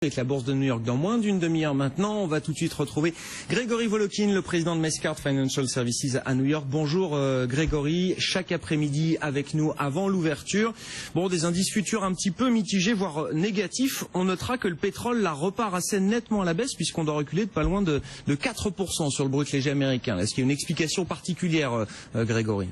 Avec la bourse de New York dans moins d'une demi-heure maintenant, on va tout de suite retrouver Grégory Volokin, le président de Mescart Financial Services à New York. Bonjour Grégory, chaque après-midi avec nous avant l'ouverture. Bon, des indices futurs un petit peu mitigés, voire négatifs. On notera que le pétrole là repart assez nettement à la baisse puisqu'on doit reculer de pas loin de 4% sur le brut léger américain. Est-ce qu'il y a une explication particulière, Grégory ?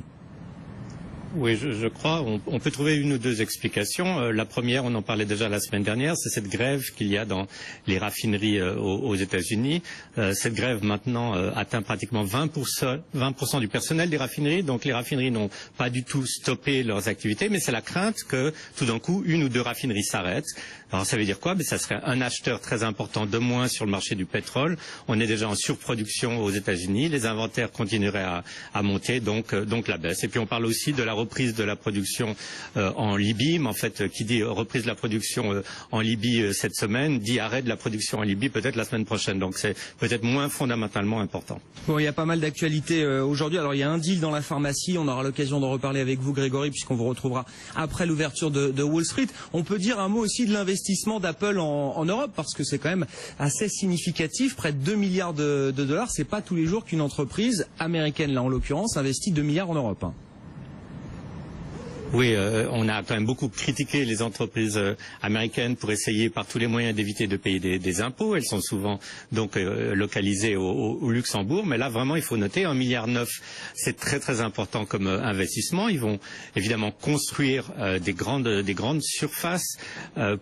Oui, je crois. On peut trouver une ou deux explications. La première, on en parlait déjà la semaine dernière, c'est cette grève qu'il y a dans les raffineries aux États-Unis. Cette grève maintenant atteint pratiquement 20% du personnel des raffineries. Donc les raffineries n'ont pas du tout stoppé leurs activités, mais c'est la crainte que tout d'un coup, une ou deux raffineries s'arrêtent. Alors ça veut dire quoi? Ça serait un acheteur très important de moins sur le marché du pétrole. On est déjà en surproduction aux États-Unis. Les inventaires continueraient à monter, donc la baisse. Et puis on parle aussi de la reprise de la production en Libye, mais en fait, qui dit reprise de la production en Libye cette semaine, dit arrêt de la production en Libye peut-être la semaine prochaine. Donc c'est peut-être moins fondamentalement important. Bon, il y a pas mal d'actualités aujourd'hui. Alors il y a un deal dans la pharmacie, on aura l'occasion d'en reparler avec vous Grégory, puisqu'on vous retrouvera après l'ouverture de Wall Street. On peut dire un mot aussi de l'investissement d'Apple en Europe, parce que c'est quand même assez significatif, près de 2 milliards de dollars. C'est pas tous les jours qu'une entreprise américaine, là en l'occurrence, investit 2 milliards en Europe. Oui, on a quand même beaucoup critiqué les entreprises américaines pour essayer par tous les moyens d'éviter de payer des impôts. Elles sont souvent donc localisées au Luxembourg. Mais là, vraiment, il faut noter 1,9 milliard, c'est très très important comme investissement. Ils vont évidemment construire des grandes surfaces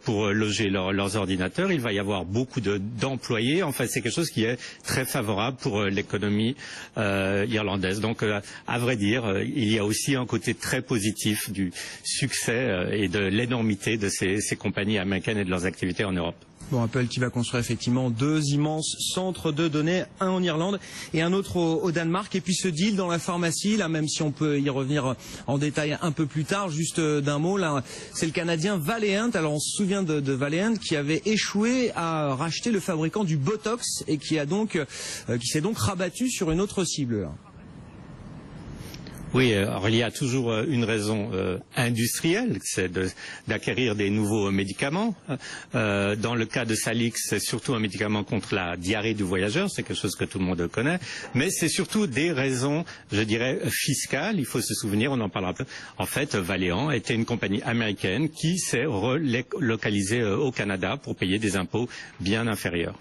pour loger leurs ordinateurs. Il va y avoir beaucoup d'employés. En fait, c'est quelque chose qui est très favorable pour l'économie irlandaise. Donc, à vrai dire, il y a aussi un côté très positif du succès et de l'énormité de ces compagnies américaines et de leurs activités en Europe. Bon, Apple qui va construire effectivement 2 immenses centres de données, un en Irlande et un autre au Danemark. Et puis ce deal dans la pharmacie, là, même si on peut y revenir en détail un peu plus tard, juste d'un mot, là, c'est le Canadien Valeant. Alors on se souvient de Valeant qui avait échoué à racheter le fabricant du Botox et qui s'est donc rabattu sur une autre cible. Oui, alors il y a toujours une raison industrielle, c'est d'acquérir des nouveaux médicaments. Dans le cas de Salix, c'est surtout un médicament contre la diarrhée du voyageur, c'est quelque chose que tout le monde connaît, mais c'est surtout des raisons, je dirais, fiscales. Il faut se souvenir, on en parlera peu. En fait, Valeant était une compagnie américaine qui s'est relocalisée au Canada pour payer des impôts bien inférieurs.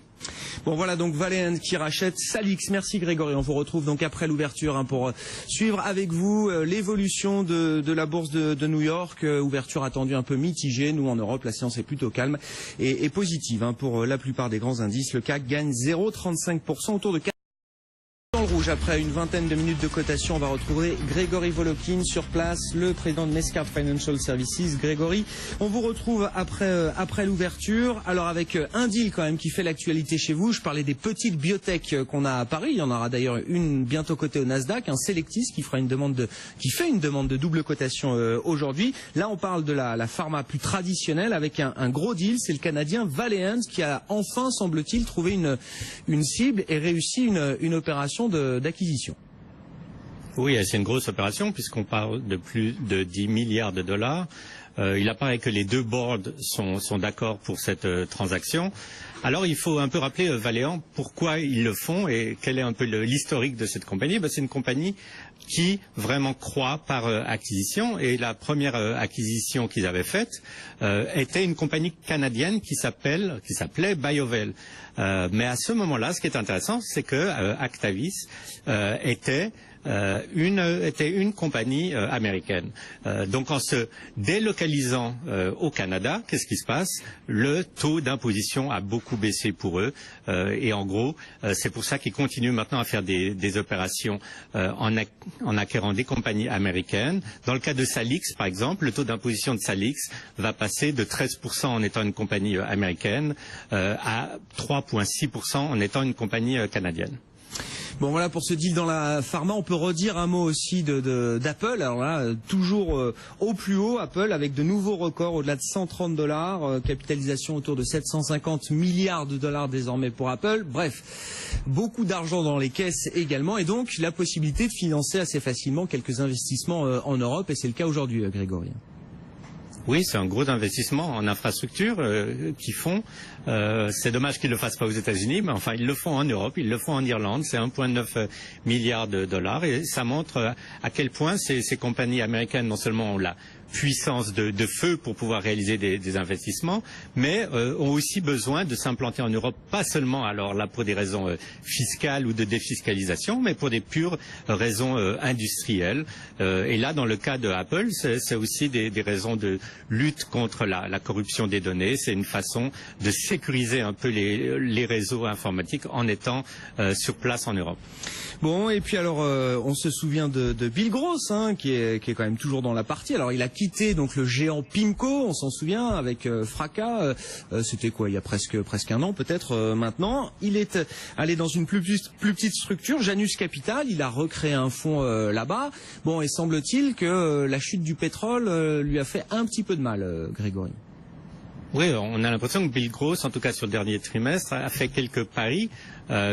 Bon voilà donc Valeant qui rachète Salix. Merci Grégory, on vous retrouve donc après l'ouverture pour suivre avec vous l'évolution de la bourse de New York. Ouverture attendue un peu mitigée. Nous en Europe la séance est plutôt calme et positive pour la plupart des grands indices. Le CAC gagne 0,35% autour de 4. Dans le rouge, après une vingtaine de minutes de cotation, on va retrouver Grégory Volokin sur place, le président de Mescart Financial Services. Grégory, on vous retrouve après l'ouverture. Alors avec un deal quand même qui fait l'actualité chez vous, je parlais des petites biotech qu'on a à Paris. Il y en aura d'ailleurs une bientôt cotée au Nasdaq, un Selectis qui fait une demande de double cotation aujourd'hui. Là, on parle de la pharma plus traditionnelle avec un gros deal. C'est le Canadien Valeant qui a enfin, semble-t-il, trouvé une cible et réussi une opération d'acquisition. Oui, c'est une grosse opération puisqu'on parle de plus de 10 milliards de dollars. Il apparaît que les deux boards sont d'accord pour cette transaction. Alors il faut un peu rappeler Valeant pourquoi ils le font et quel est un peu l'historique de cette compagnie. C'est une compagnie qui vraiment croît par acquisition et la première acquisition qu'ils avaient faite était une compagnie canadienne qui s'appelait BioVel. Mais à ce moment-là, ce qui est intéressant, c'est que Actavis était une compagnie américaine. Donc en se délocalisant au Canada, qu'est-ce qui se passe? Le taux d'imposition a beaucoup baissé pour eux et en gros, c'est pour ça qu'ils continuent maintenant à faire des opérations en acquérant des compagnies américaines. Dans le cas de Salix, par exemple, le taux d'imposition de Salix va passer de 13% en étant une compagnie américaine à 3,6% en étant une compagnie canadienne. Bon voilà pour ce deal dans la pharma. On peut redire un mot aussi d'Apple. Alors là, toujours au plus haut, Apple avec de nouveaux records au-delà de 130 $, capitalisation autour de 750 milliards de dollars désormais pour Apple. Bref, beaucoup d'argent dans les caisses également et donc la possibilité de financer assez facilement quelques investissements en Europe et c'est le cas aujourd'hui, Grégory. Oui, c'est un gros investissement en infrastructure qu'ils font. C'est dommage qu'ils ne le fassent pas aux États-Unis, mais enfin ils le font en Europe, ils le font en Irlande. C'est 1,9 milliard de dollars et ça montre à quel point ces compagnies américaines non seulement ont la puissance de feu pour pouvoir réaliser des investissements, mais ont aussi besoin de s'implanter en Europe, pas seulement alors là pour des raisons fiscales ou de défiscalisation, mais pour des pures raisons industrielles. Et là, dans le cas de Apple, c'est aussi des raisons de lutte contre la corruption des données. C'est une façon de sécuriser un peu les réseaux informatiques en étant sur place en Europe. Bon, et puis alors, on se souvient de Bill Gross, hein, qui est quand même toujours dans la partie. Alors, il a quitté donc le géant Pimco, on s'en souvient, avec fracas. C'était quoi, il y a presque un an peut-être maintenant. Il est allé dans une plus petite structure, Janus Capital. Il a recréé un fonds là-bas. Bon, et semble-t-il que la chute du pétrole lui a fait un petit peu de mal, Grégory. Oui, on a l'impression que Bill Gross, en tout cas sur le dernier trimestre, a fait quelques paris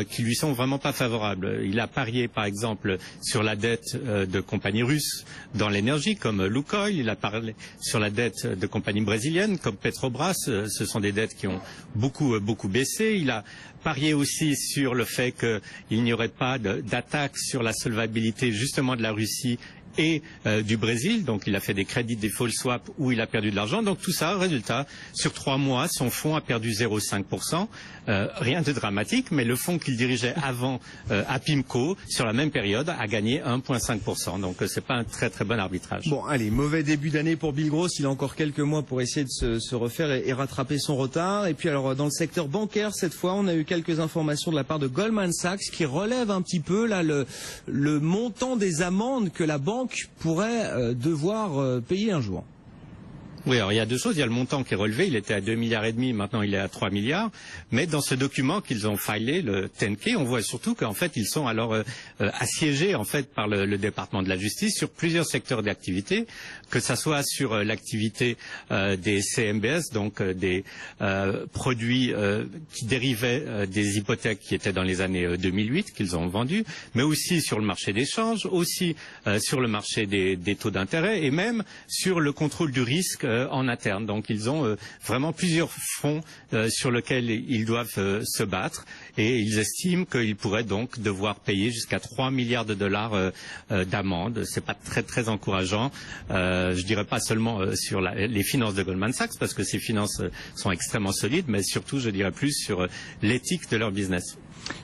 qui lui sont vraiment pas favorables. Il a parié, par exemple, sur la dette de compagnies russes dans l'énergie, comme Lukoil. Il a parlé sur la dette de compagnies brésiliennes, comme Petrobras. Ce sont des dettes qui ont beaucoup baissé. Il a parié aussi sur le fait qu'il n'y aurait pas d'attaque sur la solvabilité, justement, de la Russie et du Brésil, donc il a fait des crédits default swap où il a perdu de l'argent. Donc tout ça, résultat, sur 3 mois, son fonds a perdu 0,5%. Rien de dramatique, mais le fonds qu'il dirigeait avant à Pimco, sur la même période, a gagné 1,5%. Donc c'est pas un très bon arbitrage. Bon, allez, mauvais début d'année pour Bill Gross. Il a encore quelques mois pour essayer de se refaire et rattraper son retard. Et puis alors, dans le secteur bancaire, cette fois, on a eu quelques informations de la part de Goldman Sachs qui relève un petit peu là le montant des amendes que la banque pourrait devoir payer un jour. Oui, alors il y a deux choses. Il y a le montant qui est relevé. Il était à 2,5 milliards, maintenant il est à 3 milliards. Mais dans ce document qu'ils ont filé, le 10K, on voit surtout qu'en fait ils sont alors assiégés en fait par le département de la justice sur plusieurs secteurs d'activité, que ça soit sur l'activité des CMBS, donc des produits qui dérivaient des hypothèques qui étaient dans les années 2008 qu'ils ont vendus, mais aussi sur le marché des changes, aussi sur le marché des taux d'intérêt et même sur le contrôle du risque en interne. Donc ils ont vraiment plusieurs fronts sur lesquels ils doivent se battre et ils estiment qu'ils pourraient donc devoir payer jusqu'à 3 milliards de dollars d'amende. C'est pas très encourageant. Je dirais pas seulement sur les finances de Goldman Sachs parce que ces finances sont extrêmement solides, mais surtout je dirais plus sur l'éthique de leur business.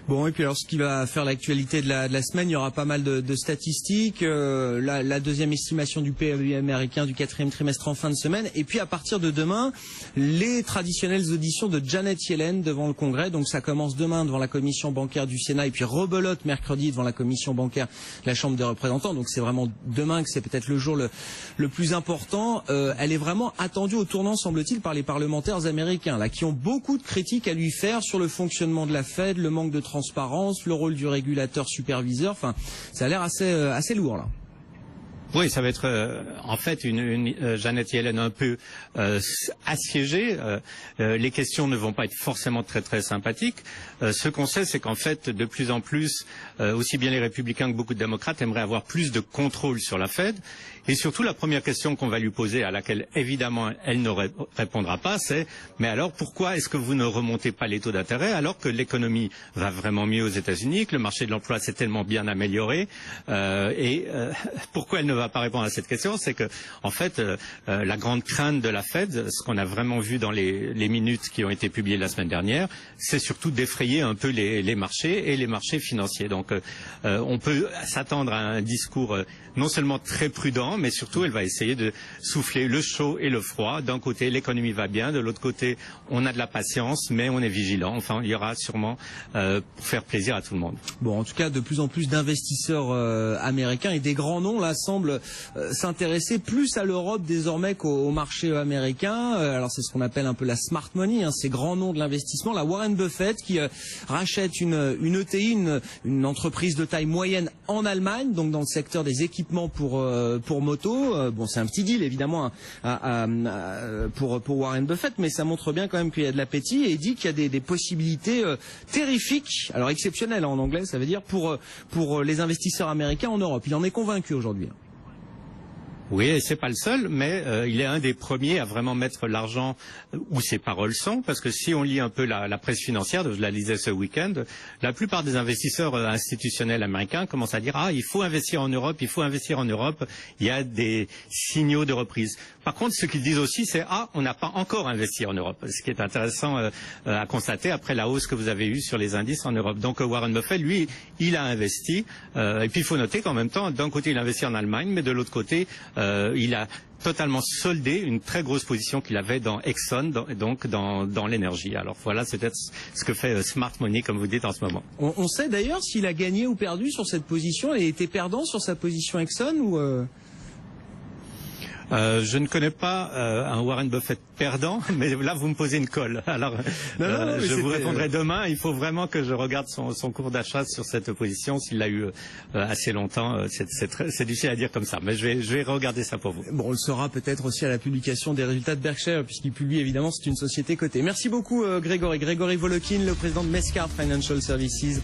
Bon, et puis alors ce qui va faire l'actualité de la semaine, il y aura pas mal de statistiques, la deuxième estimation du PIB américain du 4e trimestre en fin de semaine, et puis à partir de demain, les traditionnelles auditions de Janet Yellen devant le Congrès. Donc ça commence demain devant la commission bancaire du Sénat et puis rebelote mercredi devant la commission bancaire de la Chambre des représentants. Donc c'est vraiment demain que c'est peut-être le jour le plus important. Elle est vraiment attendue au tournant, semble-t-il, par les parlementaires américains, là, qui ont beaucoup de critiques à lui faire sur le fonctionnement de la Fed, le manque de transparence, le rôle du régulateur superviseur. Enfin, ça a l'air assez lourd là. Oui, ça va être en fait une Janet Yellen un peu assiégée. Les questions ne vont pas être forcément très sympathiques. Ce qu'on sait, c'est qu'en fait, de plus en plus, aussi bien les républicains que beaucoup de démocrates aimeraient avoir plus de contrôle sur la Fed. Et surtout, la première question qu'on va lui poser, à laquelle évidemment elle ne répondra pas, c'est « Mais alors, pourquoi est-ce que vous ne remontez pas les taux d'intérêt alors que l'économie va vraiment mieux aux États-Unis, que le marché de l'emploi s'est tellement bien amélioré pourquoi elle ne va pas répondre à cette question? C'est que, en fait, la grande crainte de la Fed, ce qu'on a vraiment vu dans les minutes qui ont été publiées la semaine dernière, c'est surtout d'effrayer un peu les marchés et les marchés financiers. Donc, on peut s'attendre à un discours non seulement très prudent, mais surtout elle va essayer de souffler le chaud et le froid. D'un côté, l'économie va bien, de l'autre côté, on a de la patience, mais on est vigilant. Enfin, il y aura sûrement pour faire plaisir à tout le monde. Bon, en tout cas, de plus en plus d'investisseurs américains et des grands noms là semblent s'intéresser plus à l'Europe désormais qu'au marché américain. Alors c'est ce qu'on appelle un peu la smart money, hein, ces grands noms de l'investissement. La Warren Buffett qui rachète une ETI, une entreprise de taille moyenne en Allemagne, donc dans le secteur des équipements pour moto. Bon, c'est un petit deal évidemment pour Warren Buffett, mais ça montre bien quand même qu'il y a de l'appétit et il dit qu'il y a des possibilités terrifiques, alors exceptionnelles en anglais, ça veut dire pour les investisseurs américains en Europe. Il en est convaincu aujourd'hui. Oui, et c'est pas le seul, mais il est un des premiers à vraiment mettre l'argent où ses paroles sont, parce que si on lit un peu la presse financière, je la lisais ce week-end, la plupart des investisseurs institutionnels américains commencent à dire il faut investir en Europe, il faut investir en Europe, il y a des signaux de reprise. Par contre, ce qu'ils disent aussi, c'est on n'a pas encore investi en Europe, ce qui est intéressant à constater après la hausse que vous avez eue sur les indices en Europe. Donc Warren Buffett, lui, il a investi, et puis il faut noter qu'en même temps, d'un côté, il a investi en Allemagne, mais de l'autre côté, il a totalement soldé une très grosse position qu'il avait dans Exxon, donc dans l'énergie. Alors voilà, c'est peut-être ce que fait Smart Money, comme vous dites en ce moment. On sait d'ailleurs s'il a gagné ou perdu sur cette position. Il a été perdant sur sa position Exxon ou Je ne connais pas un Warren Buffett perdant, mais là vous me posez une colle. Alors je vous répondrai demain. Il faut vraiment que je regarde son cours d'achat sur cette position. S'il l'a eu assez longtemps, c'est difficile à dire comme ça. Mais je vais regarder ça pour vous. Bon, on le saura peut-être aussi à la publication des résultats de Berkshire, puisqu'il publie évidemment, c'est une société cotée. Merci beaucoup Grégory. Grégory Volokin, le président de Mescard Financial Services.